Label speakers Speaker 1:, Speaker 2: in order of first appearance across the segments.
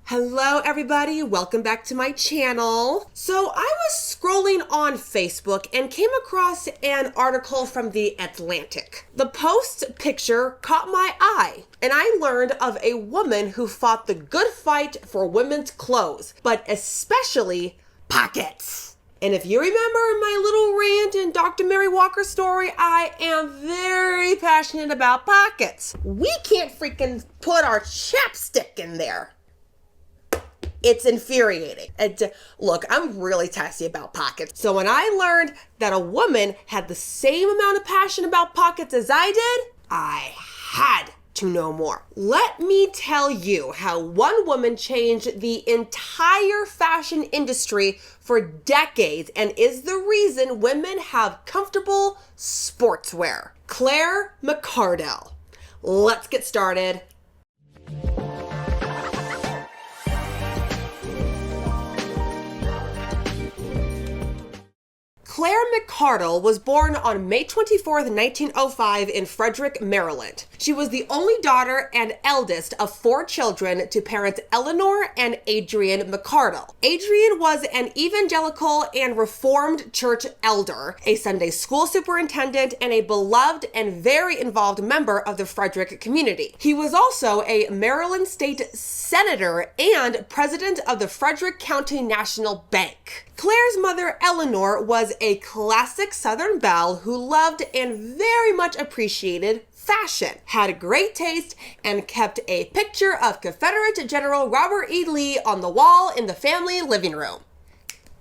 Speaker 1: Hello everybody, welcome back to my channel. So I was scrolling on Facebook and came across an article from The Atlantic. The post picture caught my eye and I learned of a woman who fought the good fight for women's clothes, but especially pockets. And if you remember my little rant in Dr. Mary Walker's story, I am very passionate about pockets. We can't freaking put our chapstick in there. It's infuriating. And look, I'm really testy about pockets. So when I learned that a woman had the same amount of passion about pockets as I did, I had to know more. Let me tell you how one woman changed the entire fashion industry for decades and is the reason women have comfortable sportswear. Claire McCardell. Let's get started. Claire McCardell was born on May 24th, 1905 in Frederick, Maryland. She was the only daughter and eldest of 4 children to parents Eleanor and Adrian McCardell. Adrian was an evangelical and Reformed church elder, a Sunday school superintendent, and a beloved and very involved member of the Frederick community. He was also a Maryland state senator and president of the Frederick County National Bank. Claire's mother, Eleanor, was a classic Southern belle who loved and very much appreciated fashion, had great taste, and kept a picture of Confederate General Robert E. Lee on the wall in the family living room.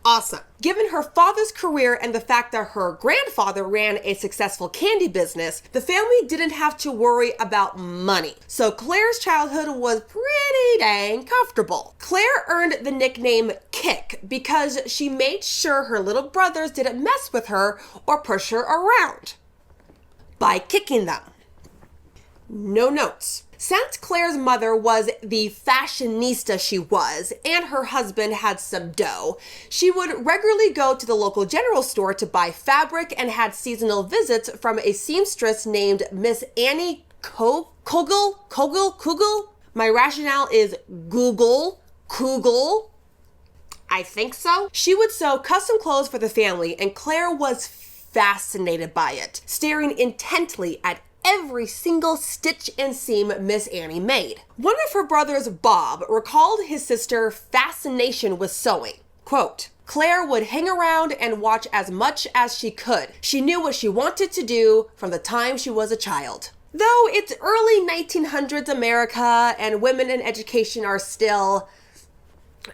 Speaker 1: Awesome. Given her father's career and the fact that her grandfather ran a successful candy business, the family didn't have to worry about money. So Claire's childhood was pretty dang comfortable. Claire earned the nickname Kick because she made sure her little brothers didn't mess with her or push her around by kicking them. No notes. Since Claire's mother was the fashionista she was, and her husband had some dough, she would regularly go to the local general store to buy fabric and had seasonal visits from a seamstress named Miss Annie Kugel. My rationale is Kugel. I think so. She would sew custom clothes for the family, and Claire was fascinated by it, staring intently at every single stitch and seam Miss Annie made. One of her brothers, Bob, recalled his sister's fascination with sewing. Quote, Claire would hang around and watch as much as she could. She knew what she wanted to do from the time she was a child. Though it's early 1900s America and women in education are still,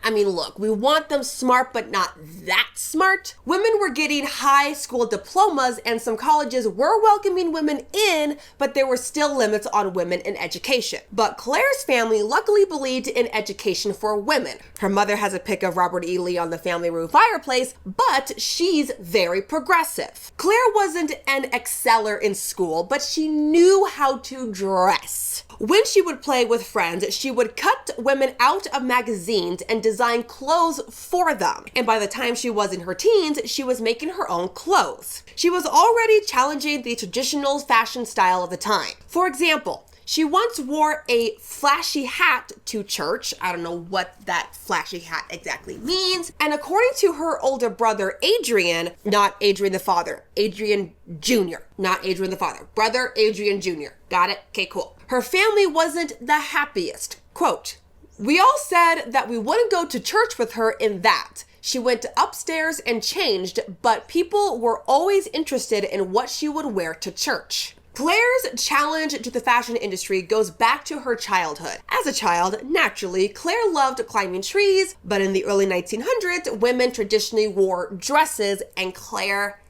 Speaker 1: look, we want them smart, but not that smart. Women were getting high school diplomas and some colleges were welcoming women in, but there were still limits on women in education. But Claire's family luckily believed in education for women. Her mother has a pic of Robert E. Lee on the family room fireplace, but she's very progressive. Claire wasn't an exceller in school, but she knew how to dress. When she would play with friends, she would cut women out of magazines and design clothes for them. And by the time she was in her teens, she was making her own clothes. She was already challenging the traditional fashion style of the time. For example, she once wore a flashy hat to church. I don't know what that flashy hat exactly means. And according to her older brother, Adrian, not Adrian the father, Adrian Jr., not Adrian the father, brother Adrian Jr. Got it? Okay, cool. Her family wasn't the happiest. Quote, we all said that we wouldn't go to church with her in that. She went upstairs and changed, but people were always interested in what she would wear to church. Claire's challenge to the fashion industry goes back to her childhood. As a child, naturally, Claire loved climbing trees, but in the early 1900s, women traditionally wore dresses and Claire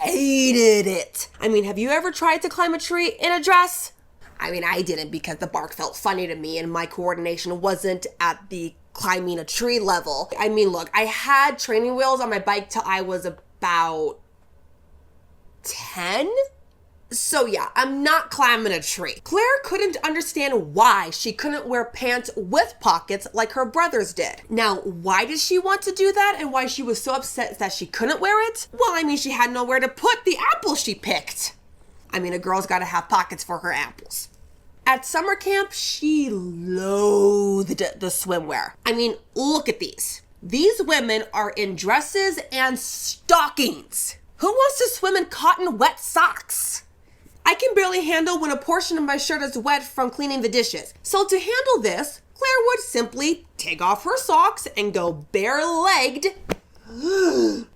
Speaker 1: hated it. Have you ever tried to climb a tree in a dress? I didn't because the bark felt funny to me and my coordination wasn't at the climbing a tree level. Look, I had training wheels on my bike till I was about 10. So yeah, I'm not climbing a tree. Claire couldn't understand why she couldn't wear pants with pockets like her brothers did. Now, why did she want to do that and why she was so upset that she couldn't wear it? Well, she had nowhere to put the apples she picked. A girl's gotta have pockets for her apples. At summer camp, she loathed the swimwear. I mean, look at these. These women are in dresses and stockings. Who wants to swim in cotton wet socks? I can barely handle when a portion of my shirt is wet from cleaning the dishes. So to handle this, Claire would simply take off her socks and go bare-legged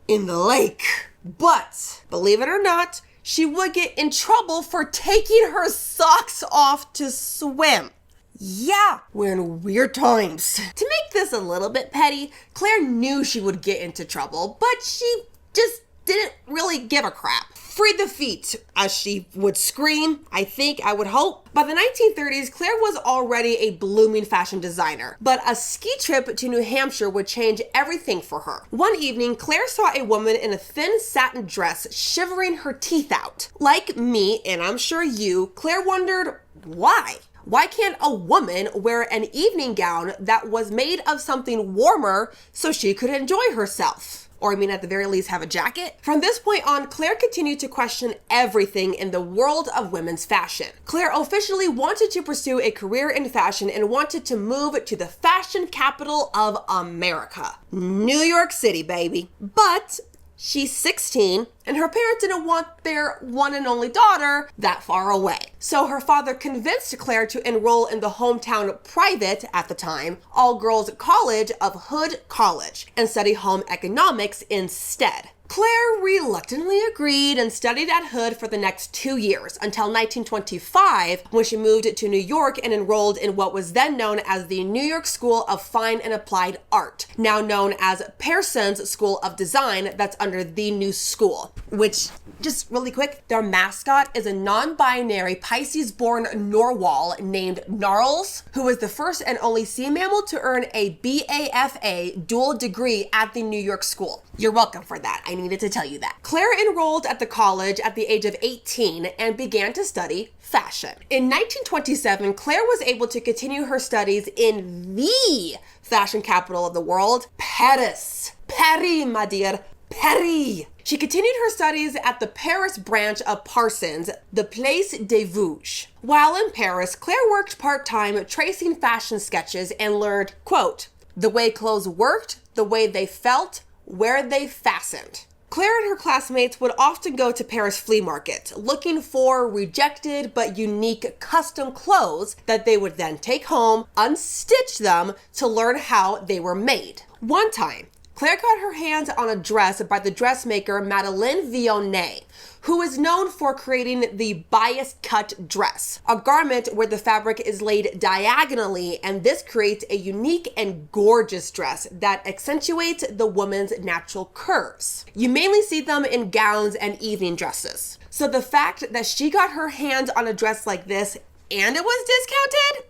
Speaker 1: in the lake. But, believe it or not, she would get in trouble for taking her socks off to swim. Yeah, we're in weird times. To make this a little bit petty, Claire knew she would get into trouble, but she just didn't really give a crap. Free the feet, as she would scream, I would hope. By the 1930s, Claire was already a blooming fashion designer, but a ski trip to New Hampshire would change everything for her. One evening, Claire saw a woman in a thin satin dress shivering her teeth out. Like me, and I'm sure you, Claire wondered why. Why can't a woman wear an evening gown that was made of something warmer so she could enjoy herself? Or at the very least have a jacket? From this point on, Claire continued to question everything in the world of women's fashion. Claire officially wanted to pursue a career in fashion and wanted to move to the fashion capital of America. New York City, baby. But she's 16, and her parents didn't want their one and only daughter that far away. So her father convinced Claire to enroll in the hometown private, at the time, all-girls college of Hood College and study home economics instead. Claire reluctantly agreed and studied at Hood for the next 2 years until 1925, when she moved to New York and enrolled in what was then known as the New York School of Fine and Applied Art, now known as Pearson's School of Design, that's under the new school, which, just really quick, their mascot is a non-binary Pisces-born narwhal named Gnarls, who was the first and only sea mammal to earn a BAFA dual degree at the New York School. You're welcome for that. I needed to tell you that. Claire enrolled at the college at the age of 18 and began to study fashion. In 1927, Claire was able to continue her studies in the fashion capital of the world, Paris. Paris, my dear. Paris. She continued her studies at the Paris branch of Parsons, the Place des Vosges. While in Paris, Claire worked part-time tracing fashion sketches and learned, quote, the way clothes worked, the way they felt, where they fastened. Claire and her classmates would often go to Paris flea markets, looking for rejected but unique custom clothes that they would then take home, unstitch them to learn how they were made. One time, Claire got her hands on a dress by the dressmaker Madeleine Vionnet, who is known for creating the bias cut dress, a garment where the fabric is laid diagonally, and this creates a unique and gorgeous dress that accentuates the woman's natural curves. You mainly see them in gowns and evening dresses. So the fact that she got her hands on a dress like this and it was discounted?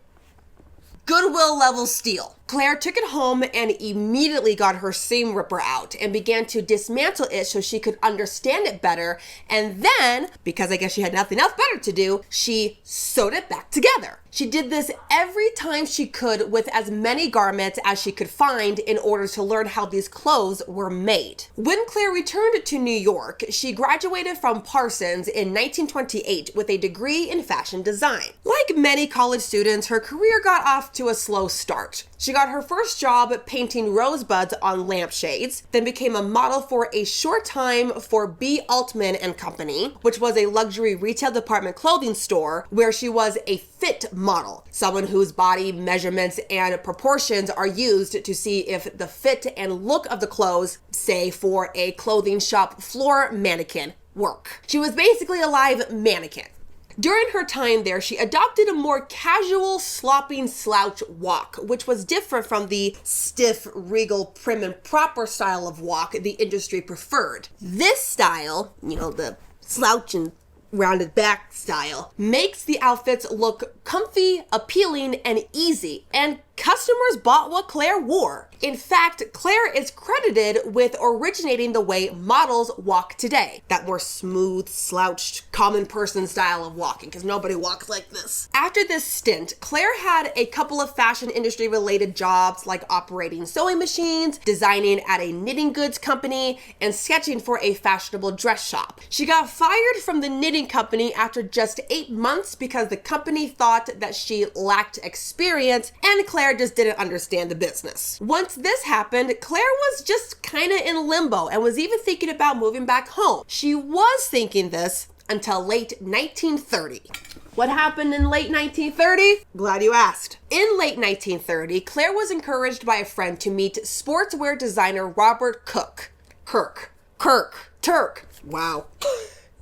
Speaker 1: Goodwill level steal. Claire took it home and immediately got her seam ripper out and began to dismantle it so she could understand it better. And then, because I guess she had nothing else better to do, she sewed it back together. She did this every time she could with as many garments as she could find in order to learn how these clothes were made. When Claire returned to New York, she graduated from Parsons in 1928 with a degree in fashion design. Like many college students, her career got off to a slow start. She got her first job painting rosebuds on lampshades, then became a model for a short time for B. Altman and Company, which was a luxury retail department clothing store where she was a fit model, someone whose body measurements and proportions are used to see if the fit and look of the clothes, say for a clothing shop floor mannequin, work. She was basically a live mannequin. During her time there, she adopted a more casual, slopping slouch walk, which was different from the stiff, regal, prim and proper style of walk the industry preferred. This style, the slouch and rounded back style, makes the outfits look comfy, appealing, and easy, and customers bought what Claire wore. In fact, Claire is credited with originating the way models walk today. That more smooth, slouched, common person style of walking, because nobody walks like this. After this stint, Claire had a couple of fashion industry related jobs like operating sewing machines, designing at a knitting goods company, and sketching for a fashionable dress shop. She got fired from the knitting company after just 8 months because the company thought that she lacked experience and Claire just didn't understand the business. Once this happened, Claire was just kind of in limbo and was even thinking about moving back home. She was thinking this until late 1930. What happened in late 1930? Glad you asked. In late 1930, Claire was encouraged by a friend to meet sportswear designer Robert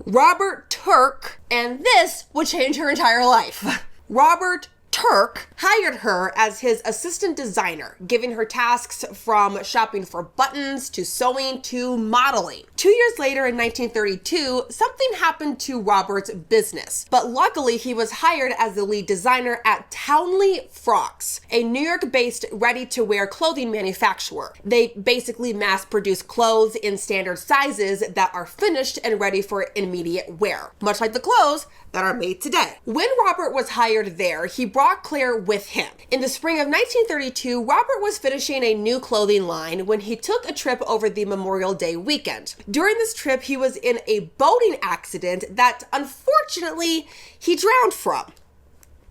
Speaker 1: Robert Turk, and this would change her entire life. Robert Turk hired her as his assistant designer, giving her tasks from shopping for buttons to sewing to modeling. 2 years later in 1932, something happened to Robert's business, but luckily he was hired as the lead designer at Townley Frocks, a New York-based ready-to-wear clothing manufacturer. They basically mass-produce clothes in standard sizes that are finished and ready for immediate wear, much like the clothes that are made today. When Robert was hired there, he brought Claire with him. In the spring of 1932, Robert was finishing a new clothing line when he took a trip over the Memorial Day weekend. During this trip, he was in a boating accident that unfortunately he drowned from.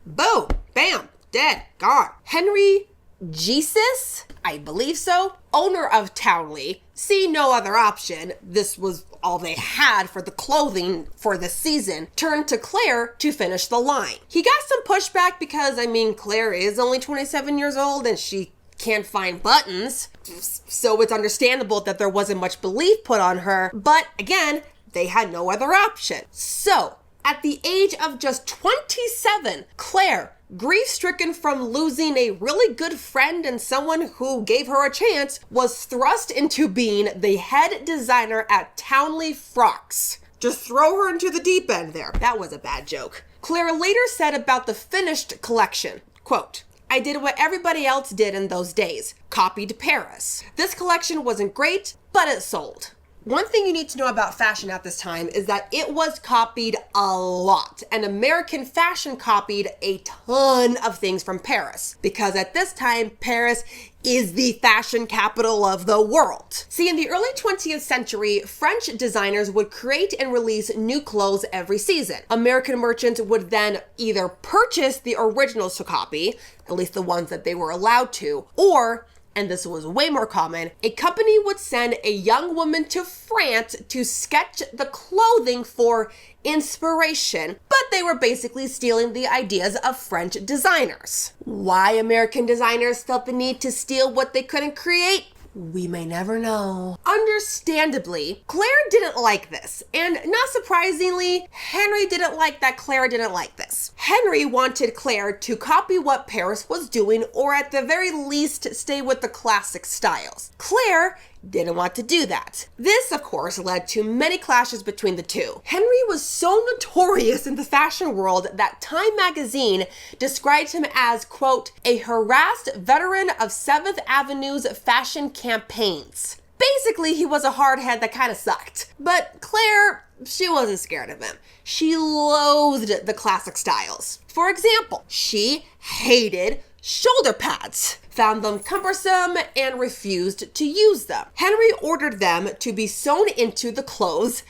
Speaker 1: Boom, bam, dead, gone. Henry Jesus, I believe so, owner of Townley, seeing no other option, this was all they had for the clothing for the season, turned to Claire to finish the line. He got some pushback because, Claire is only 27 years old and she can't find buttons, so it's understandable that there wasn't much belief put on her, but again, they had no other option. So, at the age of just 27, Claire, grief-stricken from losing a really good friend and someone who gave her a chance, was thrust into being the head designer at Townley Frocks. Just throw her into the deep end there. That was a bad joke. Claire later said about the finished collection, quote, "I did what everybody else did in those days, copied Paris. This collection wasn't great, but it sold." One thing you need to know about fashion at this time is that it was copied a lot, and American fashion copied a ton of things from Paris, because at this time, Paris is the fashion capital of the world. See, in the early 20th century, French designers would create and release new clothes every season. American merchants would then either purchase the originals to copy, at least the ones that they were allowed to, or, and this was way more common, a company would send a young woman to France to sketch the clothing for inspiration, but they were basically stealing the ideas of French designers. Why American designers felt the need to steal what they couldn't create? We may never know. Understandably, Claire didn't like this, and not surprisingly, Henry didn't like that Claire didn't like this. Henry wanted Claire to copy what Paris was doing, or at the very least, stay with the classic styles. Claire didn't want to do that. This, of course, led to many clashes between the two. Henry was so notorious in the fashion world that Time magazine described him as, quote, "a harassed veteran of 7th Avenue's fashion campaigns." Basically, he was a hardhead that kind of sucked. But Claire, she wasn't scared of him. She loathed the classic styles. For example, she hated shoulder pads, found them cumbersome, and refused to use them. Henry ordered them to be sewn into the clothes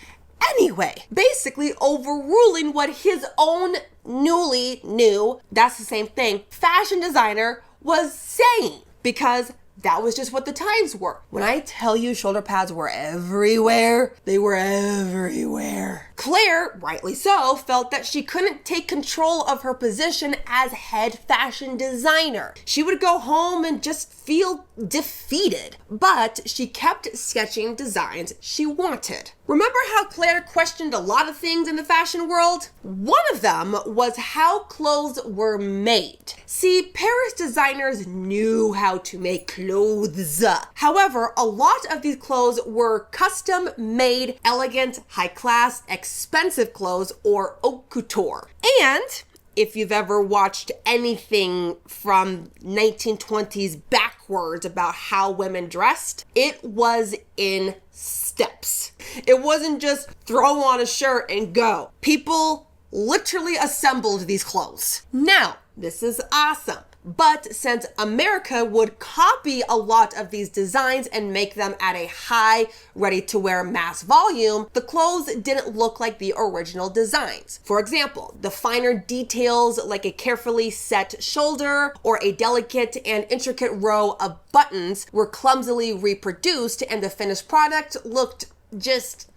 Speaker 1: anyway, basically overruling what his own newly new, that's the same thing, fashion designer was saying, because that was just what the times were. When I tell you shoulder pads were everywhere, they were everywhere. Claire, rightly so, felt that she couldn't take control of her position as head fashion designer. She would go home and just feel defeated, but she kept sketching designs she wanted. Remember how Claire questioned a lot of things in the fashion world? One of them was how clothes were made. See, Paris designers knew how to make clothes. However, a lot of these clothes were custom-made, elegant, high-class, expensive clothes, or haute couture. And if you've ever watched anything from 1920s backwards about how women dressed, it was in steps. It wasn't just throw on a shirt and go. People literally assembled these clothes. Now, this is awesome. But since America would copy a lot of these designs and make them at a high, ready-to-wear mass volume, the clothes didn't look like the original designs. For example, the finer details like a carefully set shoulder or a delicate and intricate row of buttons were clumsily reproduced, and the finished product looked just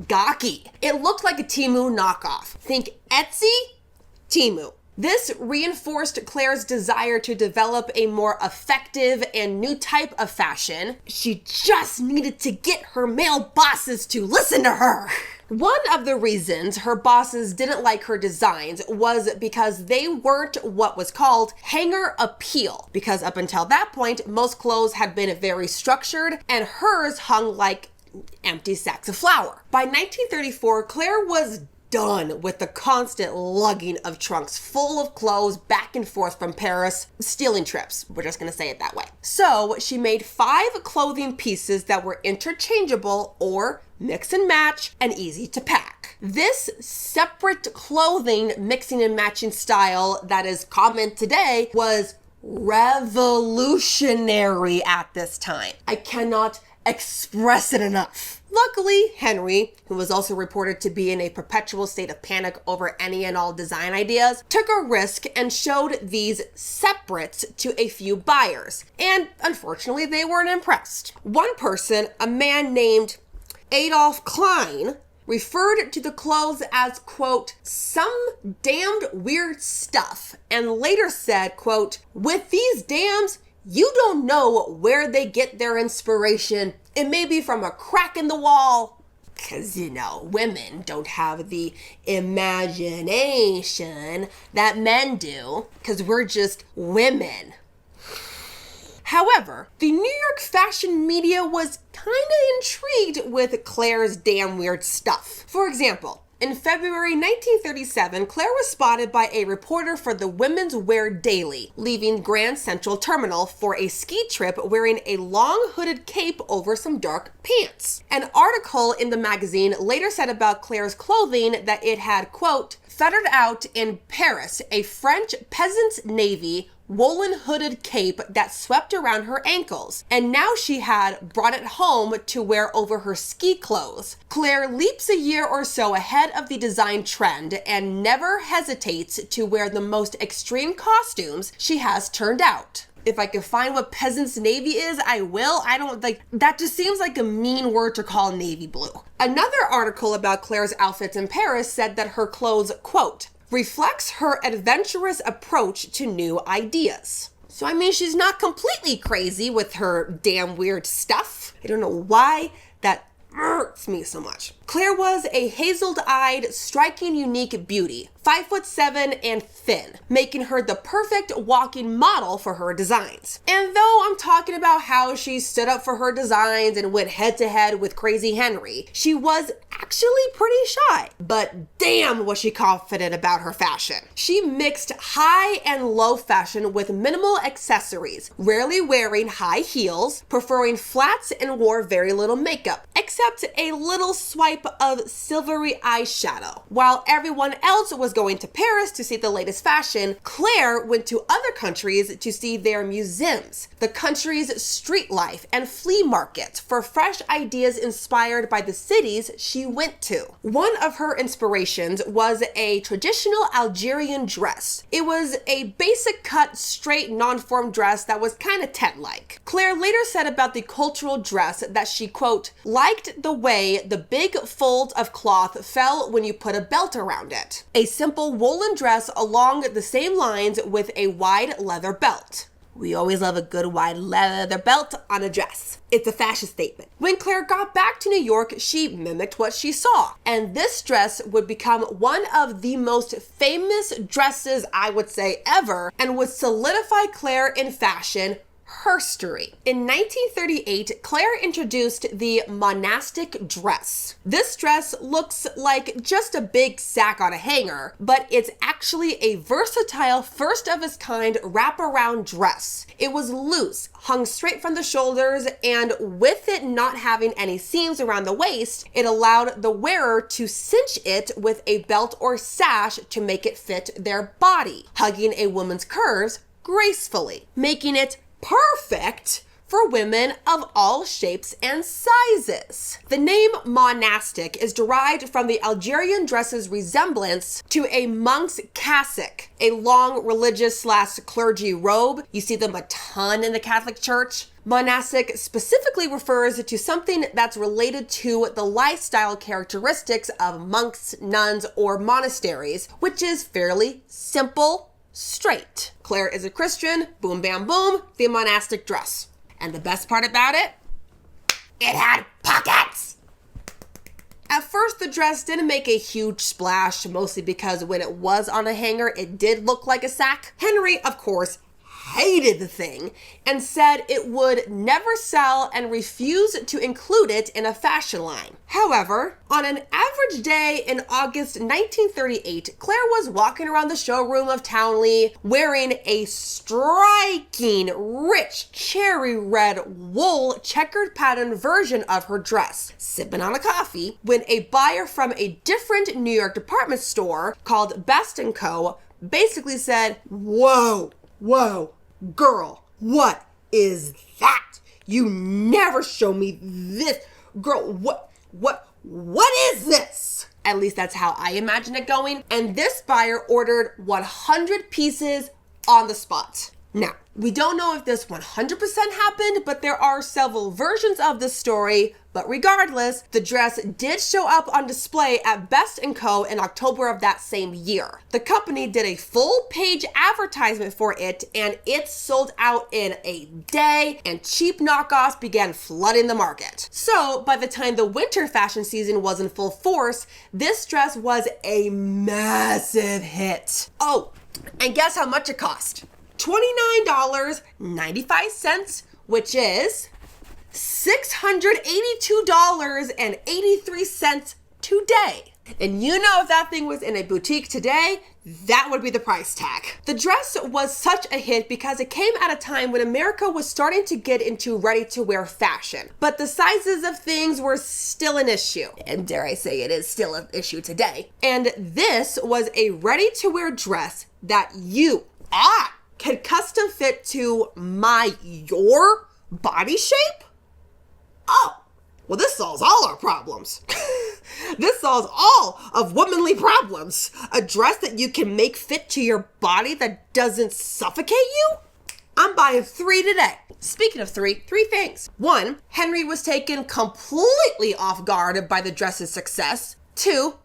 Speaker 1: gawky. It looked like a Temu knockoff. Think Etsy, Temu. This reinforced Claire's desire to develop a more effective and new type of fashion. She just needed to get her male bosses to listen to her. One of the reasons her bosses didn't like her designs was because they weren't what was called hanger appeal, because up until that point, most clothes had been very structured and hers hung like empty sacks of flour. By 1934, Claire was done with the constant lugging of trunks full of clothes back and forth from Paris, stealing trips. We're just gonna say it that way. So she made 5 clothing pieces that were interchangeable or mix and match and easy to pack. This separate clothing mixing and matching style that is common today was revolutionary at this time. I cannot express it enough. Luckily, Henry, who was also reported to be in a perpetual state of panic over any and all design ideas, took a risk and showed these separates to a few buyers. And unfortunately, they weren't impressed. One person, a man named Adolf Klein, referred to the clothes as, quote, some damned weird stuff, and later said, quote, with these dams, you don't know where they get their inspiration. It may be from a crack in the wall, because, you know, women don't have the imagination that men do, because we're just women. However, the New York fashion media was kind of intrigued with Claire's damn weird stuff. For example, in February 1937, Claire was spotted by a reporter for the Women's Wear Daily, leaving Grand Central Terminal for a ski trip wearing a long hooded cape over some dark pants. An article in the magazine later said about Claire's clothing that it had, quote, fettered out in Paris a French peasant's navy woolen hooded cape that swept around her ankles, and now she had brought it home to wear over her ski clothes. Claire leaps a year or so ahead of the design trend and never hesitates to wear the most extreme costumes she has turned out. If I can find what peasant's navy is, I will. I don't like, that just seems like a mean word to call navy blue. Another article about Claire's outfits in Paris said that her clothes, quote, reflects her adventurous approach to new ideas. So, I mean, she's not completely crazy with her damn weird stuff. I don't know why that irks me so much. Claire was a hazel-eyed, striking, unique beauty, 5'7" and thin, making her the perfect walking model for her designs. And though I'm talking about how she stood up for her designs and went head-to-head with Crazy Henry, she was actually pretty shy. But damn was she confident about her fashion. She mixed high and low fashion with minimal accessories, rarely wearing high heels, preferring flats, and wore very little makeup, except a little swipe of silvery eyeshadow. While everyone else was going to Paris to see the latest fashion, Claire went to other countries to see their museums, the country's street life, and flea markets for fresh ideas inspired by the cities she went to. One of her inspirations was a traditional Algerian dress. It was a basic cut, straight, non-form dress that was kind of tent-like. Claire later said about the cultural dress that she, quote, liked the way the big fold of cloth fell when you put a belt around it. A simple woolen dress along the same lines with a wide leather belt. We always love a good wide leather belt on a dress. It's a fashion statement. When Claire got back to New York, she mimicked what she saw. And this dress would become one of the most famous dresses, I would say, ever, and would solidify Claire in fashion herstory. In 1938, Claire introduced the Monastic dress. This dress looks like just a big sack on a hanger, but it's actually a versatile, first-of-its-kind wraparound dress. It was loose, hung straight from the shoulders, and with it not having any seams around the waist, it allowed the wearer to cinch it with a belt or sash to make it fit their body, hugging a woman's curves gracefully, making it perfect for women of all shapes and sizes. The name monastic is derived from the Algerian dress's resemblance to a monk's cassock, a long religious/clergy robe. You see them a ton in the Catholic Church. Monastic specifically refers to something that's related to the lifestyle characteristics of monks, nuns, or monasteries, which is fairly simple, straight. Claire is a Christian, boom, bam, boom, the monastic dress. And the best part about it had pockets. At first, the dress didn't make a huge splash, mostly because when it was on a hanger, it did look like a sack. Henry, of course, hated the thing and said it would never sell and refused to include it in a fashion line. However, on an average day in August 1938, Claire was walking around the showroom of Townley wearing a striking, rich, cherry red wool checkered pattern version of her dress, sipping on a coffee, when a buyer from a different New York department store called Best & Co. basically said, "Whoa, girl, what is that? You never show me this. Girl, what is this?" At least that's how I imagine it going. And this buyer ordered 100 pieces on the spot. Now, we don't know if this 100% happened, but there are several versions of this story. But regardless, the dress did show up on display at Best & Co. in October of that same year. The company did a full-page advertisement for it, and it sold out in a day, and cheap knockoffs began flooding the market. So, by the time the winter fashion season was in full force, this dress was a massive hit. Oh, and guess how much it cost? $29.95, which is $682.83 today. And you know, if that thing was in a boutique today, that would be the price tag. The dress was such a hit because it came at a time when America was starting to get into ready-to-wear fashion. But the sizes of things were still an issue. And dare I say, it is still an issue today. And this was a ready-to-wear dress that could custom fit to your body shape? Oh, well, this solves all our problems. This solves all of womanly problems. A dress that you can make fit to your body that doesn't suffocate you? I'm buying 3 today. Speaking of three things. 1, Henry was taken completely off guard by the dress's success. 2,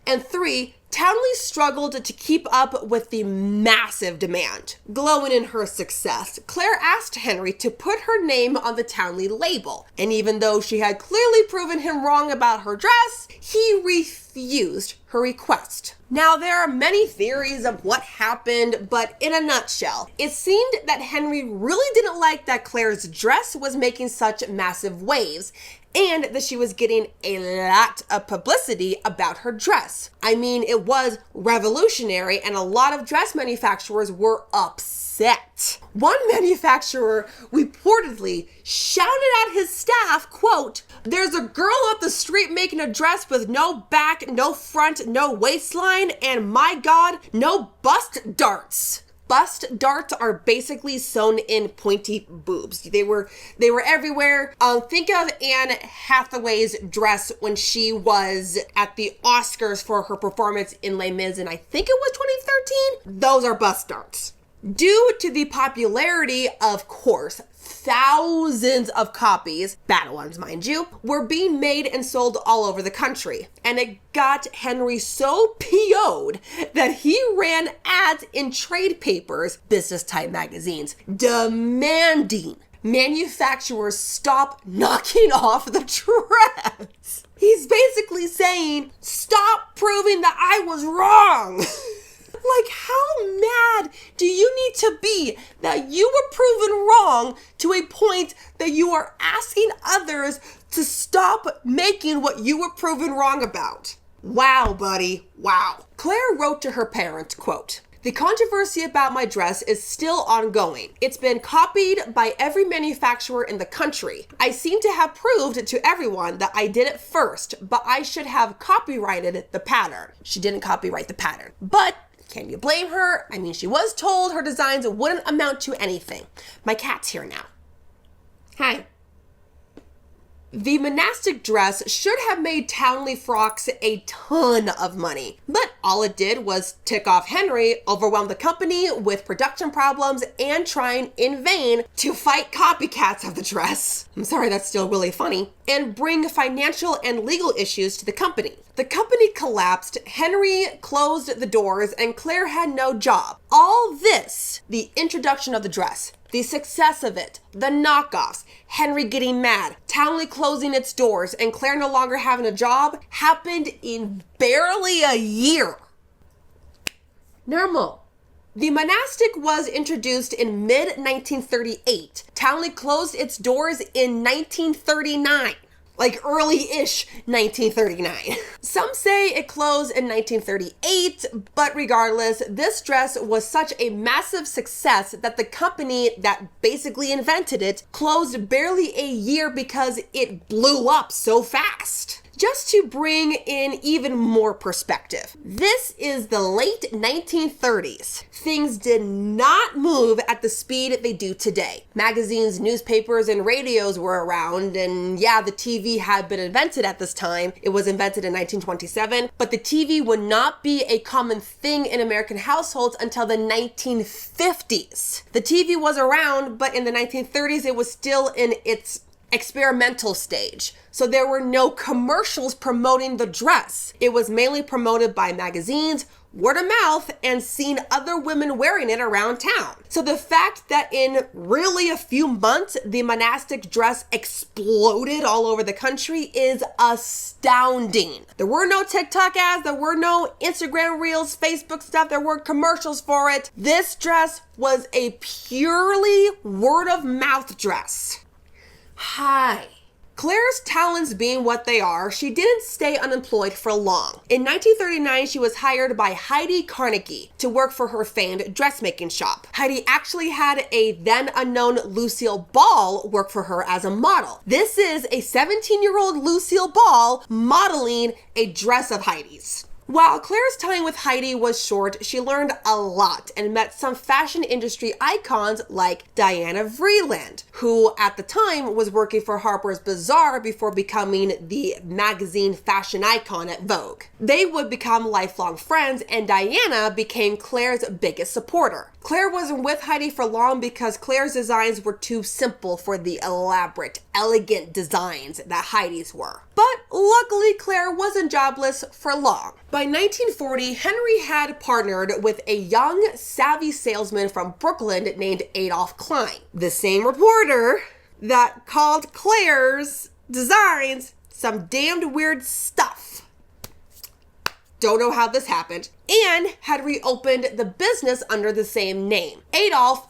Speaker 1: and 3, Townley struggled to keep up with the massive demand. Glowing in her success, Claire asked Henry to put her name on the Townley label. And even though she had clearly proven him wrong about her dress, he refused her request. Now, there are many theories of what happened, but in a nutshell, it seemed that Henry really didn't like that Claire's dress was making such massive waves, and that she was getting a lot of publicity about her dress. I mean, it was revolutionary, and a lot of dress manufacturers were upset. One manufacturer reportedly shouted at his staff, quote, "There's a girl up the street making a dress with no back, no front, no waistline, and my God, no bust darts." Bust darts are basically sewn in pointy boobs. They were everywhere. Think of Anne Hathaway's dress when she was at the Oscars for her performance in Les Mis, and I think it was 2013. Those are bust darts. Due to the popularity, of course, thousands of copies, bad ones mind you, were being made and sold all over the country. And it got Henry so PO'd that he ran ads in trade papers, business-type magazines, demanding manufacturers stop knocking off the dress. He's basically saying, stop proving that I was wrong. Like, how mad do you need to be that you were proven wrong to a point that you are asking others to stop making what you were proven wrong about? Wow, buddy, wow. Claire wrote to her parents, quote, "The controversy about my dress is still ongoing. It's been copied by every manufacturer in the country. I seem to have proved to everyone that I did it first, but I should have copyrighted the pattern." She didn't copyright the pattern, but can you blame her? I mean, she was told her designs wouldn't amount to anything. My cat's here now. Hi. The monastic dress should have made Townley frocks a ton of money, but all it did was tick off Henry, overwhelm the company with production problems, and trying in vain to fight copycats of the dress. I'm sorry, that's still really funny. And bring financial and legal issues to the company. The company collapsed, Henry closed the doors, and Claire had no job. All this, the introduction of the dress, the success of it, the knockoffs, Henry getting mad, Townley closing its doors, and Claire no longer having a job, happened in barely a year. Normal. The monastic was introduced in mid-1938. Townley closed its doors in 1939. Like early-ish 1939. Some say it closed in 1938, but regardless, this dress was such a massive success that the company that basically invented it closed barely a year because it blew up so fast. Just to bring in even more perspective, this is the late 1930s. Things did not move at the speed they do today. Magazines, newspapers, and radios were around, and yeah, the TV had been invented at this time. It was invented in 1927, but the TV would not be a common thing in American households until the 1950s. The TV was around, but in the 1930s, it was still in its experimental stage. So there were no commercials promoting the dress. It was mainly promoted by magazines, word of mouth, and seeing other women wearing it around town. So the fact that in really a few months, the monastic dress exploded all over the country is astounding. There were no TikTok ads, there were no Instagram reels, Facebook stuff, there were commercials for it. This dress was a purely word of mouth dress. Hi. Claire's talents being what they are, she didn't stay unemployed for long. In 1939, she was hired by Heidi Carnegie to work for her famed dressmaking shop. Heidi actually had a then unknown Lucille Ball work for her as a model. This is a 17-year-old Lucille Ball modeling a dress of Heidi's. While Claire's time with Heidi was short, she learned a lot and met some fashion industry icons like Diana Vreeland, who at the time was working for Harper's Bazaar before becoming the magazine fashion icon at Vogue. They would become lifelong friends, and Diana became Claire's biggest supporter. Claire wasn't with Heidi for long because Claire's designs were too simple for the elaborate, elegant designs that Heidi's were. But luckily, Claire wasn't jobless for long. By 1940, Henry had partnered with a young, savvy salesman from Brooklyn named Adolph Klein, the same reporter that called Claire's designs some damned weird stuff. Don't know how this happened, and had reopened the business under the same name. Adolph,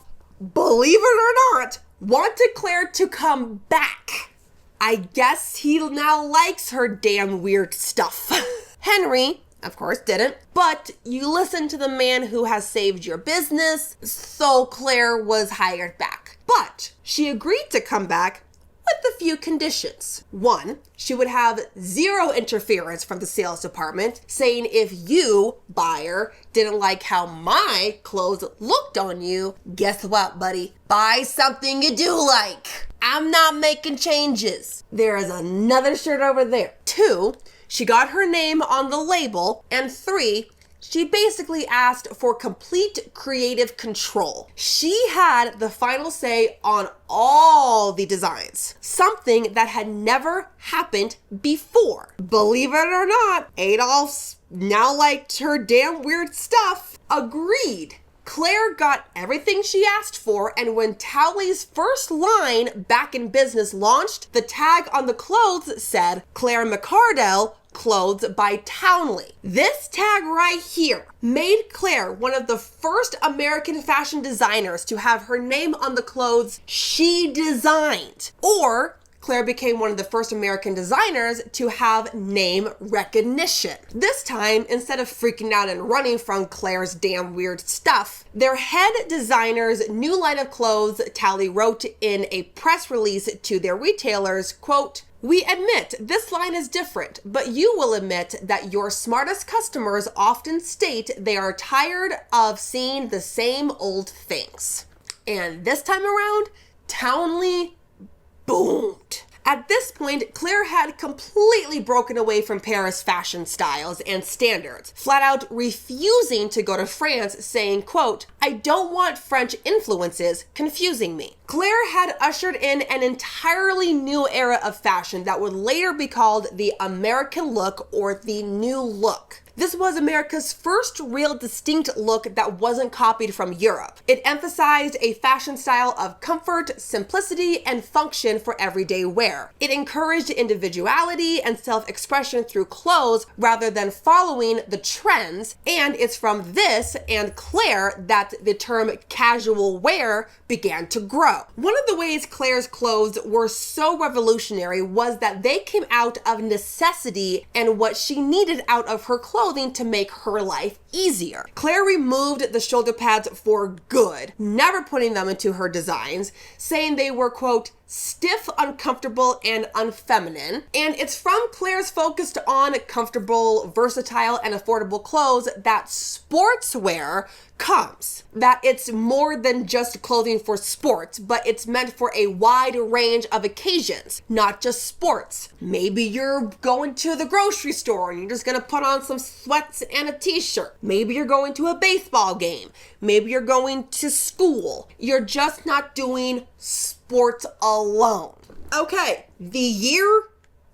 Speaker 1: believe it or not, wanted Claire to come back. I guess he now likes her damn weird stuff. Henry, of course, didn't, but you listen to the man who has saved your business, so Claire was hired back. But she agreed to come back with a few conditions. One, she would have zero interference from the sales department, saying if you, buyer, didn't like how my clothes looked on you, guess what, buddy? Buy something you do like. I'm not making changes. There is another shirt over there. 2, she got her name on the label. And 3, she basically asked for complete creative control. She had the final say on all the designs, something that had never happened before. Believe it or not, Adolph's now liked her damn weird stuff. Agreed. Claire got everything she asked for, and when Townley's first line back in business launched, the tag on the clothes said, Claire McCardell, clothes by Townley. This tag right here made Claire one of the first American fashion designers to have her name on the clothes she designed. Or Claire became one of the first American designers to have name recognition. This time, instead of freaking out and running from Claire's damn weird stuff, their head designer's new line of clothes, Townley wrote in a press release to their retailers, quote, "We admit this line is different, but you will admit that your smartest customers often state they are tired of seeing the same old things." And this time around, Townley boomed. At this point, Claire had completely broken away from Paris fashion styles and standards, flat out refusing to go to France, saying, quote, "I don't want French influences confusing me." Claire had ushered in an entirely new era of fashion that would later be called the American look or the New Look. This was America's first real distinct look that wasn't copied from Europe. It emphasized a fashion style of comfort, simplicity, and function for everyday wear. It encouraged individuality and self-expression through clothes rather than following the trends, and it's from this and Claire that the term casual wear began to grow. One of the ways Claire's clothes were so revolutionary was that they came out of necessity and what she needed out of her clothing to make her life easier. Claire removed the shoulder pads for good, never putting them into her designs, saying they were, quote, "stiff, uncomfortable, and unfeminine." And it's from Claire's focus on comfortable, versatile, and affordable clothes that sportswear comes. That it's more than just clothing for sports, but it's meant for a wide range of occasions, not just sports. Maybe you're going to the grocery store and you're just gonna put on some sweats and a t-shirt. Maybe you're going to a baseball game. Maybe you're going to school. You're just not doing sports alone. Okay, the year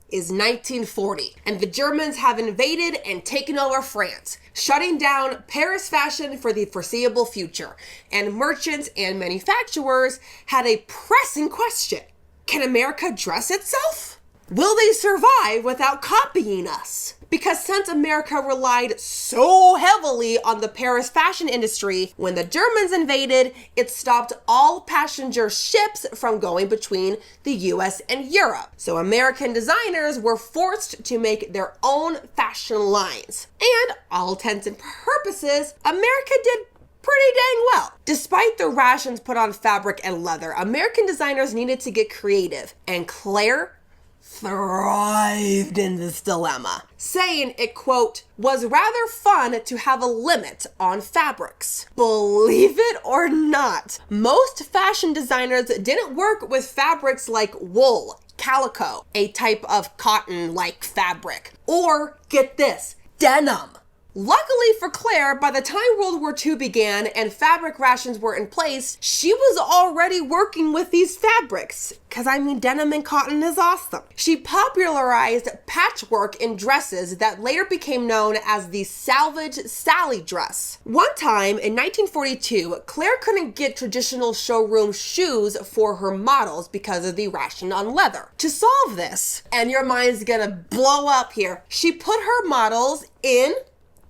Speaker 1: is 1940, and the Germans have invaded and taken over France, shutting down Paris fashion for the foreseeable future. And merchants and manufacturers had a pressing question. Can America dress itself? Will they survive without copying us? Because since America relied so heavily on the Paris fashion industry, when the Germans invaded, it stopped all passenger ships from going between the US and Europe. So American designers were forced to make their own fashion lines. And all intents and purposes, America did pretty dang well. Despite the rations put on fabric and leather, American designers needed to get creative, and Claire thrived in this dilemma, saying it, quote, "was rather fun to have a limit on fabrics." Believe it or not, most fashion designers didn't work with fabrics like wool, calico, a type of cotton-like fabric, or, get this, denim. Luckily for Claire, by the time World War II began and fabric rations were in place, she was already working with these fabrics. Because denim and cotton is awesome. She popularized patchwork in dresses that later became known as the salvage Sally dress. One time in 1942, Claire couldn't get traditional showroom shoes for her models because of the ration on leather. To solve this, and your mind's gonna blow up here, she put her models in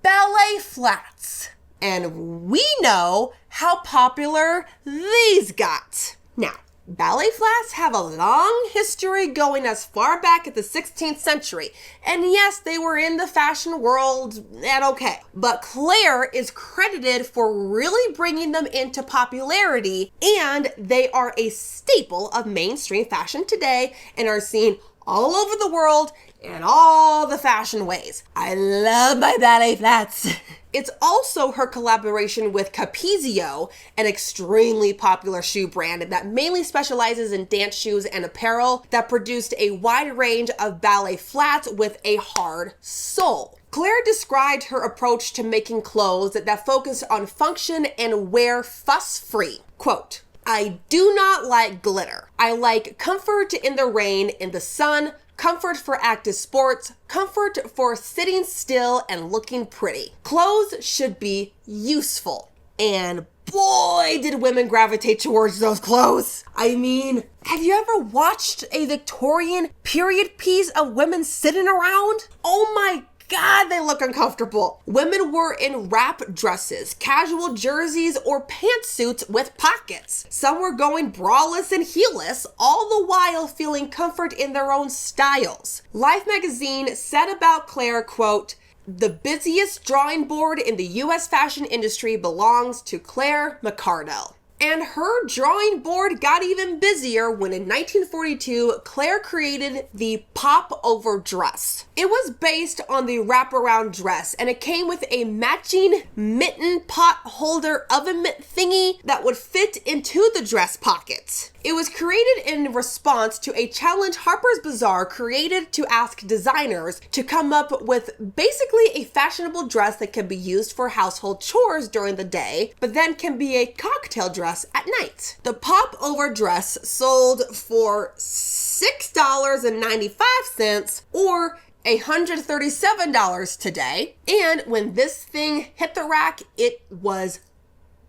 Speaker 1: ballet flats. And we know how popular these got. Now, ballet flats have a long history going as far back as the 16th century. And yes, they were in the fashion world and okay. But Claire is credited for really bringing them into popularity, and they are a staple of mainstream fashion today and are seen all over the world in all the fashion ways. I love my ballet flats. It's also her collaboration with Capezio, an extremely popular shoe brand that mainly specializes in dance shoes and apparel, that produced a wide range of ballet flats with a hard sole. Claire described her approach to making clothes that focused on function and wear fuss-free. Quote, "I do not like glitter. I like comfort in the rain, in the sun, comfort for active sports, comfort for sitting still and looking pretty. Clothes should be useful." And boy, did women gravitate towards those clothes. I mean, have you ever watched a Victorian period piece of women sitting around? Oh my God, they look uncomfortable. Women were in wrap dresses, casual jerseys, or pantsuits with pockets. Some were going braless and heelless, all the while feeling comfort in their own styles. Life magazine said about Claire, quote, "The busiest drawing board in the US fashion industry belongs to Claire McCardell." And her drawing board got even busier when in 1942, Claire created the popover dress. It was based on the wraparound dress, and it came with a matching mitten pot holder oven mitt thingy that would fit into the dress pockets. It was created in response to a challenge Harper's Bazaar created to ask designers to come up with basically a fashionable dress that can be used for household chores during the day, but then can be a cocktail dress at night. The popover dress sold for $6.95 or $137 today. And when this thing hit the rack, it was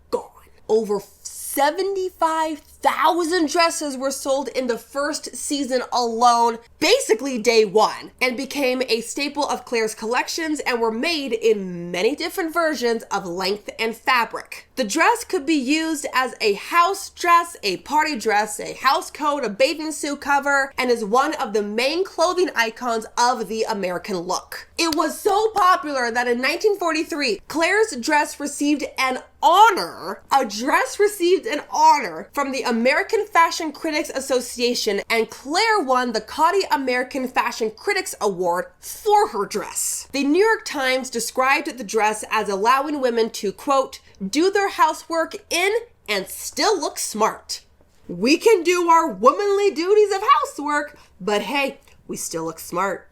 Speaker 1: gone. Over 75,000 dresses were sold in the first season alone, basically day one, and became a staple of Claire's collections and were made in many different versions of length and fabric. The dress could be used as a house dress, a party dress, a house coat, a bathing suit cover, and is one of the main clothing icons of the American look. It was so popular that in 1943, Claire's dress received an honor. A dress received an honor from the American Fashion Critics Association, and Claire won the Coty American Fashion Critics Award for her dress. The New York Times described the dress as allowing women to, quote, "do their housework in and still look smart." We can do our womanly duties of housework, but hey, we still look smart.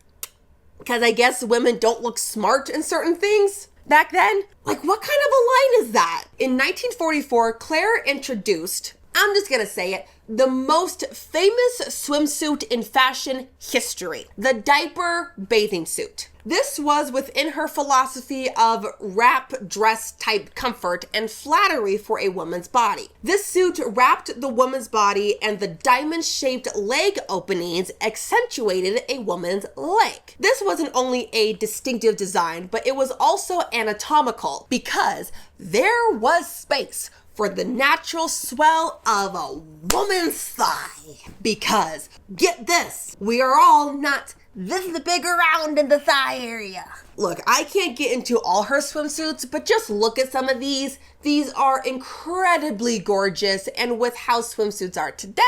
Speaker 1: Because I guess women don't look smart in certain things. Back then, like, what kind of a line is that? In 1944, Claire introduced, I'm just gonna say it, the most famous swimsuit in fashion history, the diaper bathing suit. This was within her philosophy of wrap dress type comfort and flattery for a woman's body. This suit wrapped the woman's body, and the diamond-shaped leg openings accentuated a woman's leg. This wasn't only a distinctive design, but it was also anatomical because there was space for the natural swell of a woman's thigh. Because, get this, we are all not this big around in the thigh area. Look, I can't get into all her swimsuits, but just look at some of these. These are incredibly gorgeous, and with how swimsuits are today,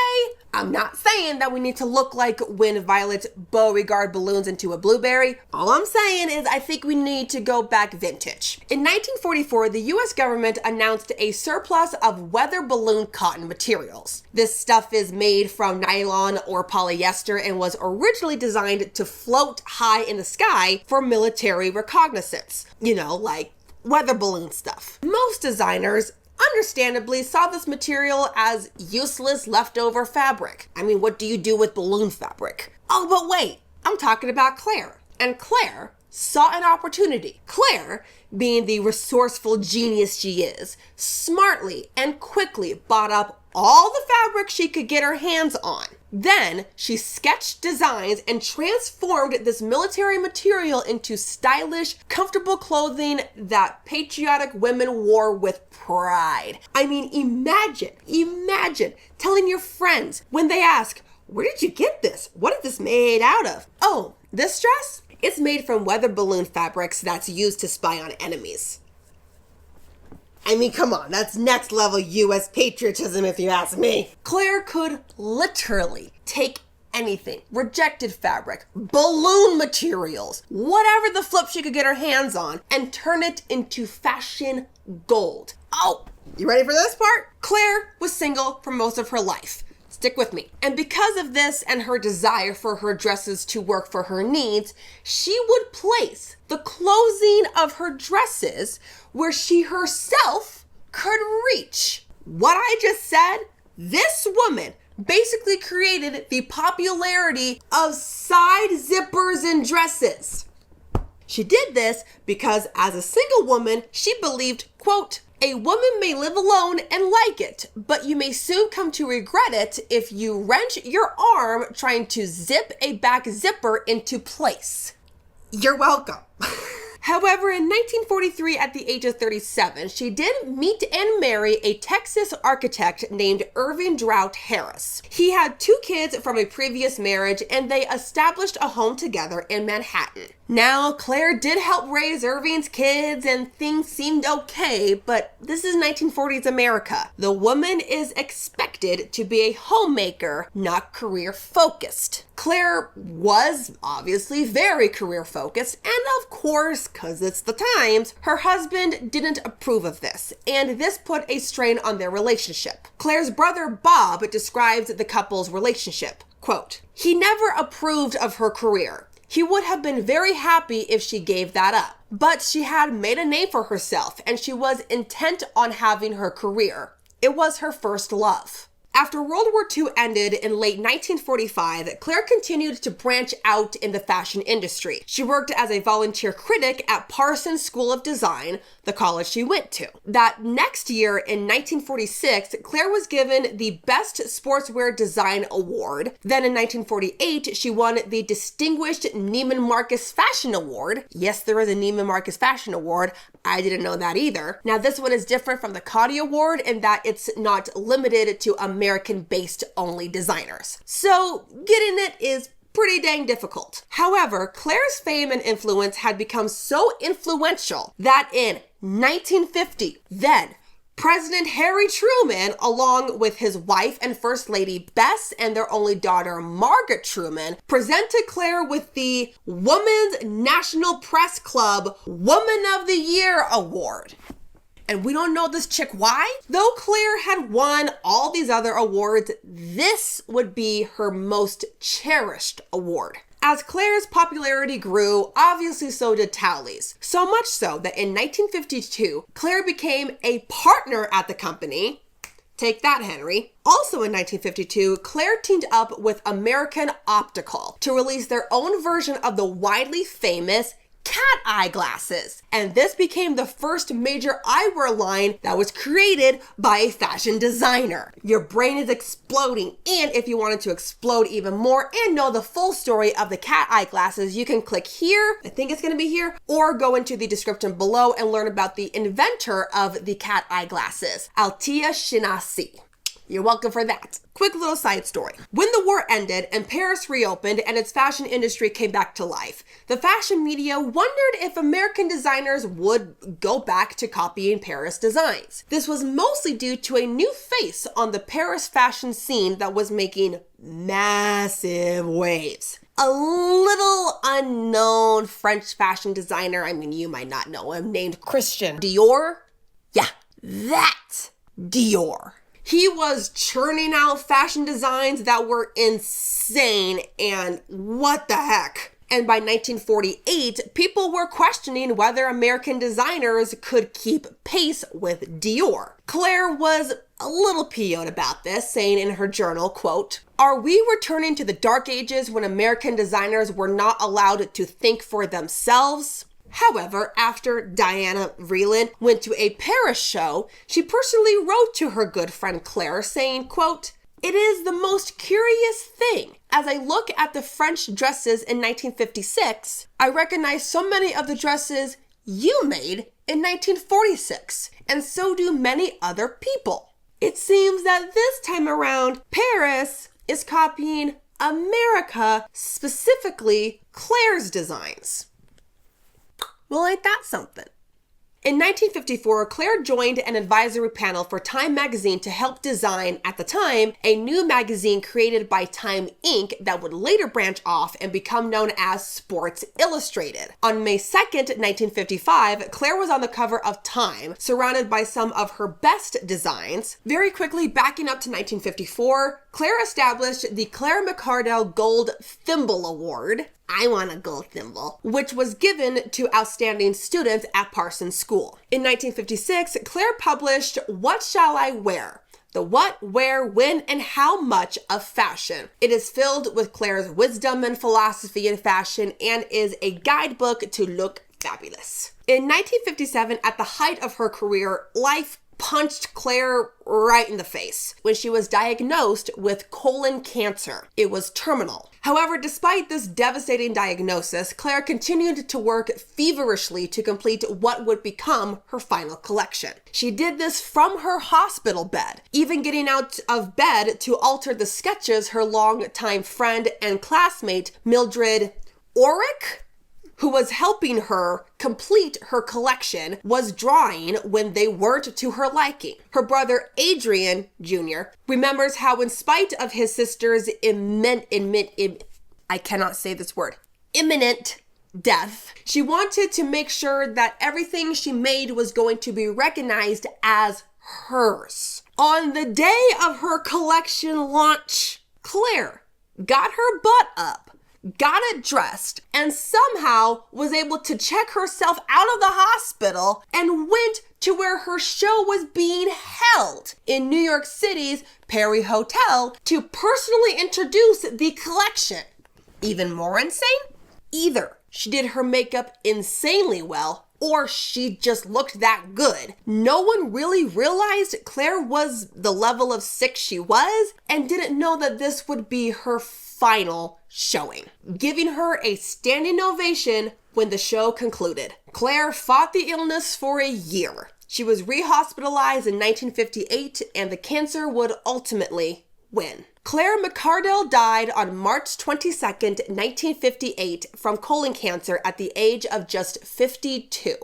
Speaker 1: I'm not saying that we need to look like when Violet Beauregard balloons into a blueberry. All I'm saying is I think we need to go back vintage. In 1944, the US government announced a surplus of weather balloon cotton materials. This stuff is made from nylon or polyester and was originally designed to float high in the sky for military reconnaissance. You know, like weather balloon stuff. Most designers understandably saw this material as useless leftover fabric. I mean, what do you do with balloon fabric? Oh, but wait, I'm talking about Claire. And Claire saw an opportunity. Claire, being the resourceful genius she is, smartly and quickly bought up all the fabric she could get her hands on. Then she sketched designs and transformed this military material into stylish, comfortable clothing that patriotic women wore with pride. I mean, imagine telling your friends when they ask, "Where did you get this? What is this made out of?" "Oh, this dress? It's made from weather balloon fabrics that's used to spy on enemies." I mean, come on, that's next level US patriotism if you ask me. Claire could literally take anything, rejected fabric, balloon materials, whatever the flip she could get her hands on, and turn it into fashion gold. Oh, you ready for this part? Claire was single for most of her life. Stick with me. And because of this and her desire for her dresses to work for her needs, she would place the closing of her dresses where she herself could reach. What I just said, this woman basically created the popularity of side zippers in dresses. She did this because as a single woman, she believed, quote, A woman may live alone and like it, but you may soon come to regret it if you wrench your arm trying to zip a back zipper into place.
Speaker 2: You're welcome.
Speaker 1: However, in 1943, at the age of 37, she did meet and marry a Texas architect named Irving Drought Harris. He had 2 kids from a previous marriage, and they established a home together in Manhattan. Now, Claire did help raise Irving's kids, and things seemed okay, but this is 1940s America. The woman is expected to be a homemaker, not career-focused. Claire was obviously very career-focused, and of course, because it's the times, her husband didn't approve of this, and this put a strain on their relationship. Claire's brother Bob describes the couple's relationship. Quote, "He never approved of her career. He would have been very happy if she gave that up. But she had made a name for herself, and she was intent on having her career. It was her first love." After World War II ended in late 1945, Claire continued to branch out in the fashion industry. She worked as a volunteer critic at Parsons School of Design, the college she went to. That next year, in 1946, Claire was given the Best Sportswear Design Award. Then in 1948, she won the Distinguished Neiman Marcus Fashion Award. Yes, there is a Neiman Marcus Fashion Award. I didn't know that either. Now, this one is different from the Cartier Award in that it's not limited to American-based only designers. So getting it is pretty dang difficult. However, Claire's fame and influence had become so influential that in 1950, then President Harry Truman, along with his wife and First Lady Bess and their only daughter Margaret Truman, presented Claire with the Women's National Press Club Woman of the Year Award. And we don't know this chick why. Though Claire had won all these other awards, this would be her most cherished award. As Claire's popularity grew, obviously so did Townley's. So much so that in 1952, Claire became a partner at the company. Take that, Henry. Also in 1952, Claire teamed up with American Optical to release their own version of the widely famous cat eye glasses. And this became the first major eyewear line that was created by a fashion designer. Your brain is exploding. And if you wanted to explode even more and know the full story of the cat eye glasses, you can click here, I think it's going to be here, or go into the description below and learn about the inventor of the cat eye glasses, Altia Shinasi. You're welcome for that. Quick little side story. When the war ended and Paris reopened and its fashion industry came back to life, the fashion media wondered if American designers would go back to copying Paris designs. This was mostly due to a new face on the Paris fashion scene that was making massive waves. A little unknown French fashion designer, I mean, you might not know him, named Christian Dior. Yeah, that Dior. He was churning out fashion designs that were insane, and what the heck? And by 1948, people were questioning whether American designers could keep pace with Dior. Claire was a little PO'd about this, saying in her journal, quote, "Are we returning to the dark ages when American designers were not allowed to think for themselves?" However, after Diana Vreeland went to a Paris show, she personally wrote to her good friend Claire saying, quote, "It is the most curious thing. As I look at the French dresses in 1956, I recognize so many of the dresses you made in 1946, and so do many other people. It seems that this time around, Paris is copying America, specifically Claire's designs." Well, ain't that something? In 1954, Claire joined an advisory panel for Time magazine to help design, at the time, a new magazine created by Time Inc. that would later branch off and become known as Sports Illustrated. On May 2nd, 1955, Claire was on the cover of Time, surrounded by some of her best designs. Very quickly, backing up to 1954, Claire established the Claire McCardell Gold Thimble Award. I want a gold thimble, which was given to outstanding students at Parsons School. In 1956, Claire published What Shall I Wear? The what, where, when, and how much of fashion. It is filled with Claire's wisdom and philosophy in fashion and is a guidebook to look fabulous. In 1957, at the height of her career, life punched Claire right in the face when she was diagnosed with colon cancer. It was terminal. However, despite this devastating diagnosis, Claire continued to work feverishly to complete what would become her final collection. She did this from her hospital bed, even getting out of bed to alter the sketches her longtime friend and classmate Mildred Orrick, who was helping her complete her collection, was drawing when they weren't to her liking. Her brother Adrian Jr. remembers how, in spite of his sister's imminent death, she wanted to make sure that everything she made was going to be recognized as hers. On the day of her collection launch, Claire got her butt up, got it dressed, and somehow was able to check herself out of the hospital and went to where her show was being held in New York City's Perry Hotel to personally introduce the collection. Even more insane? Either she did her makeup insanely well, or she just looked that good. No one really realized Claire was the level of sick she was and didn't know that this would be her final showing, giving her a standing ovation when the show concluded. Claire fought the illness for a year. She was rehospitalized in 1958, and the cancer would ultimately win. Claire McCardell died on March 22nd, 1958 from colon cancer at the age of just 52.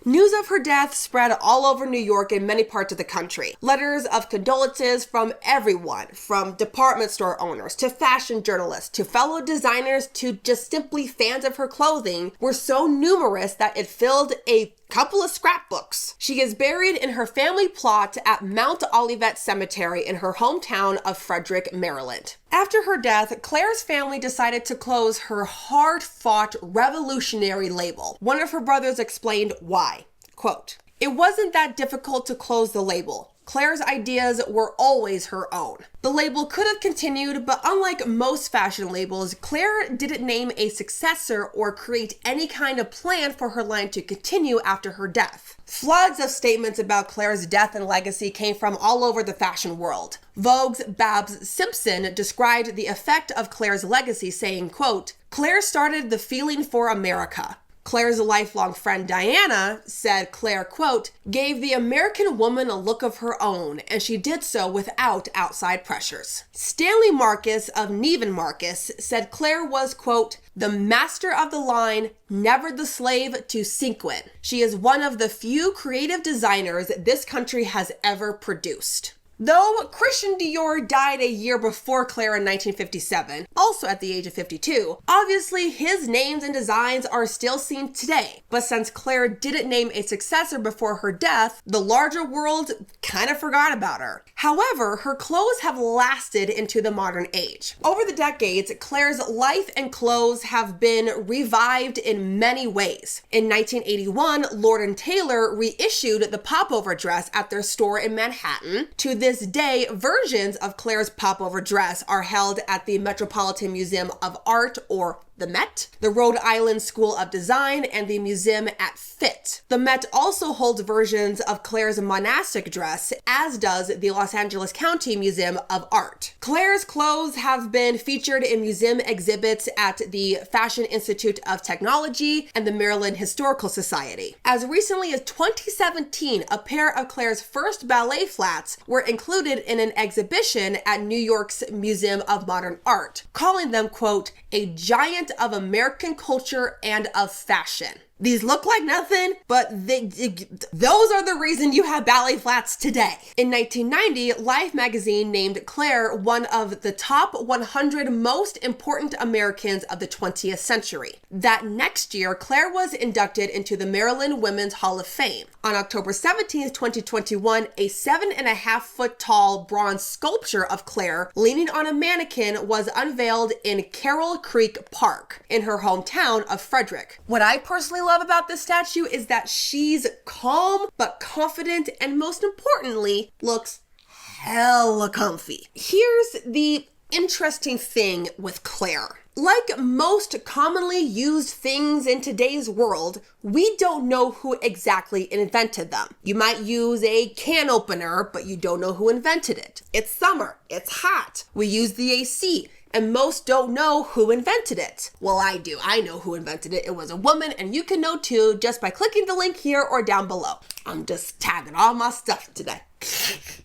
Speaker 1: News of her death spread all over New York and many parts of the country. Letters of condolences from everyone, from department store owners to fashion journalists to fellow designers to just simply fans of her clothing, were so numerous that it filled a couple of scrapbooks. She is buried in her family plot at Mount Olivet Cemetery in her hometown of Frederick, Maryland. After her death, Claire's family decided to close her hard-fought revolutionary label. One of her brothers explained why. Quote, "It wasn't that difficult to close the label. Claire's ideas were always her own. The label could have continued, but unlike most fashion labels, Claire didn't name a successor or create any kind of plan for her line to continue after her death." Floods of statements about Claire's death and legacy came from all over the fashion world. Vogue's Babs Simpson described the effect of Claire's legacy, saying, quote, "Claire started the feeling for America." Claire's lifelong friend Diana said Claire, quote, "gave the American woman a look of her own, and she did so without outside pressures." Stanley Marcus of Neiman Marcus said Claire was, quote, "the master of the line, never the slave to sequin. She is one of the few creative designers this country has ever produced." Though Christian Dior died a year before Claire in 1957, also at the age of 52, obviously his names and designs are still seen today. But since Claire didn't name a successor before her death, the larger world kind of forgot about her. However, her clothes have lasted into the modern age. Over the decades, Claire's life and clothes have been revived in many ways. In 1981, Lord & Taylor reissued the popover dress at their store in Manhattan. To this day, versions of Claire's popover dress are held at the Metropolitan Museum of Art, or the Met, the Rhode Island School of Design, and the museum at Fit. The Met also holds versions of Claire's monastic dress, as does the Los Angeles County Museum of Art. Claire's clothes have been featured in museum exhibits at the Fashion Institute of Technology and the Maryland Historical Society. As recently as 2017, a pair of Claire's first ballet flats were included in an exhibition at New York's Museum of Modern Art, calling them, quote, "a giant of American culture and of fashion." These look like nothing, but those are the reason you have ballet flats today. In 1990, Life magazine named Claire one of the top 100 most important Americans of the 20th century. That next year, Claire was inducted into the Maryland Women's Hall of Fame. On October 17th, 2021, a 7.5-foot tall bronze sculpture of Claire leaning on a mannequin was unveiled in Carroll Creek Park in her hometown of Frederick. What I personally love about this statue is that she's calm but confident, and most importantly, looks hella comfy. Here's the interesting thing with Claire. Like most commonly used things in today's world, we don't know who exactly invented them. You might use a can opener, but you don't know who invented it. It's summer, it's hot, we use the AC, and most don't know who invented it. Well, I do. I know who invented it. It was a woman, and you can know too just by clicking the link here or down below. I'm just tagging all my stuff today.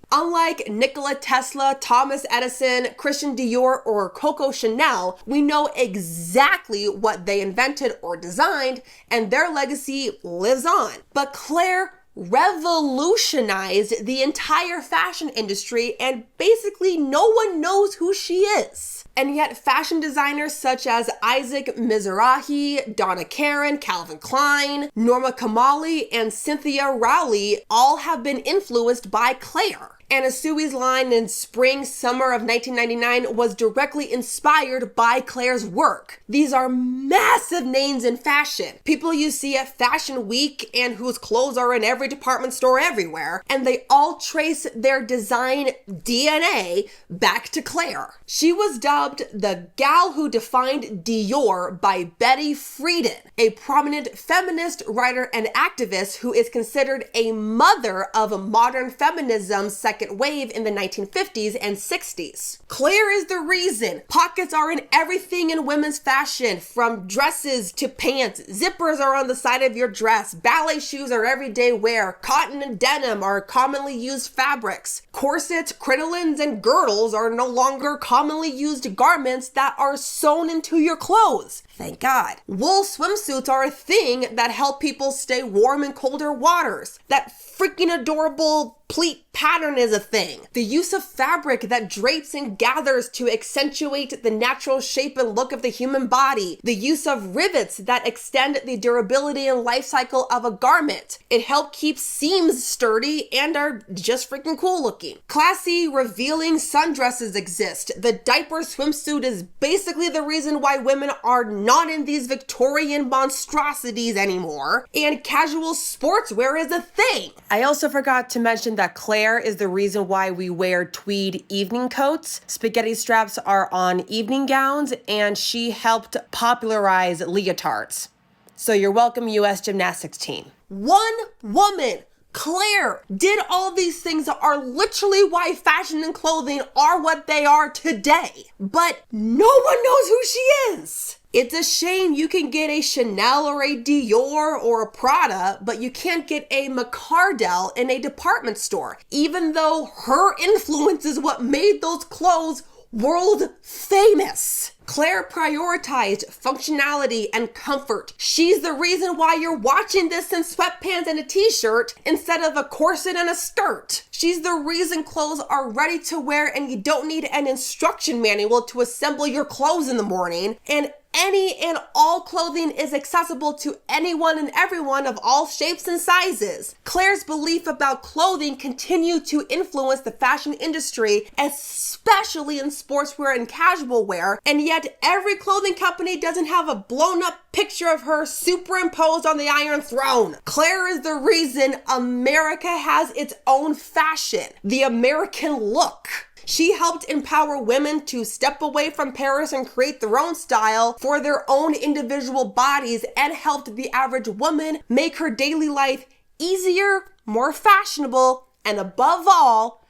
Speaker 1: Unlike Nikola Tesla, Thomas Edison, Christian Dior, or Coco Chanel, we know exactly what they invented or designed, and their legacy lives on. But Claire revolutionized the entire fashion industry, and basically no one knows who she is. And yet fashion designers such as Isaac Mizrahi, Donna Karan, Calvin Klein, Norma Kamali, and Cynthia Rowley all have been influenced by Claire. Anna Sui's line in spring-summer of 1999 was directly inspired by Claire's work. These are massive names in fashion. People you see at Fashion Week and whose clothes are in every department store everywhere, and they all trace their design DNA back to Claire. She was dubbed the gal who defined Dior by Betty Friedan, a prominent feminist writer and activist who is considered a mother of modern feminism's second wave in the 1950s and 60s. Claire is the reason pockets are in everything in women's fashion, from dresses to pants. Zippers are on the side of your dress. Ballet shoes are everyday wear. Cotton and denim are commonly used fabrics. Corsets, crinolines, and girdles are no longer commonly used garments that are sewn into your clothes. Thank God. Wool swimsuits are a thing that help people stay warm in colder waters. That freaking adorable pleat pattern is a thing. The use of fabric that drapes and gathers to accentuate the natural shape and look of the human body. The use of rivets that extend the durability and life cycle of a garment. It helps keep seams sturdy and are just freaking cool looking. Classy, revealing sundresses exist. The diaper swimsuit is basically the reason why women are not in these Victorian monstrosities anymore. And casual sportswear is a thing. I also forgot to mention that Claire is the reason why we wear tweed evening coats. Spaghetti straps are on evening gowns, and she helped popularize leotards. So you're welcome, US gymnastics team. One woman, Claire, did all these things that are literally why fashion and clothing are what they are today. But no one knows who she is. It's a shame you can get a Chanel or a Dior or a Prada, but you can't get a McCardell in a department store, even though her influence is what made those clothes world famous. Claire prioritized functionality and comfort. She's the reason why you're watching this in sweatpants and a t-shirt instead of a corset and a skirt. She's the reason clothes are ready to wear and you don't need an instruction manual to assemble your clothes in the morning. And any and all clothing is accessible to anyone and everyone of all shapes and sizes. Claire's belief about clothing continue to influence the fashion industry, especially in sportswear and casual wear, and yet every clothing company doesn't have a blown up picture of her superimposed on the Iron Throne. Claire is the reason America has its own fashion, the American look. She helped empower women to step away from Paris and create their own style for their own individual bodies, and helped the average woman make her daily life easier, more fashionable, and above all,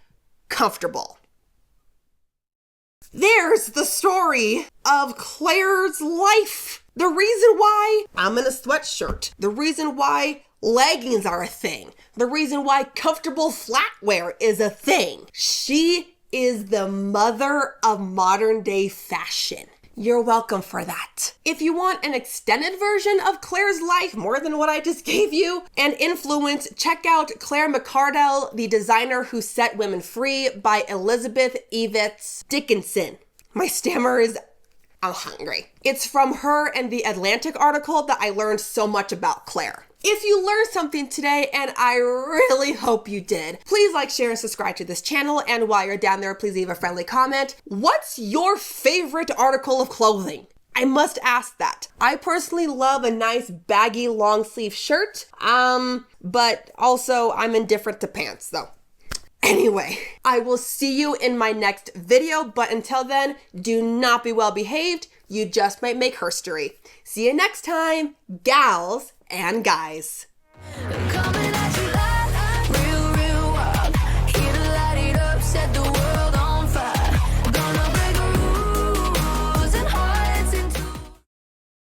Speaker 1: comfortable. There's the story of Claire's life. The reason why I'm in a sweatshirt. The reason why leggings are a thing. The reason why comfortable flatwear is a thing. She is the mother of modern day fashion. You're welcome for that. If you want an extended version of Claire's life, more than what I just gave you, and influence, check out Claire McCardell, the designer who set women free, by Elizabeth Yvette Dickinson. My stammer is, I'm hungry. It's from her and the Atlantic article that I learned so much about Claire. If you learned something today, and I really hope you did, please like, share, and subscribe to this channel. And while you're down there, please leave a friendly comment. What's your favorite article of clothing? I must ask that. I personally love a nice baggy long sleeve shirt, but also I'm indifferent to pants though. Anyway, I will see you in my next video, but until then, do not be well behaved. You just might make herstory. See you next time, gals and guys.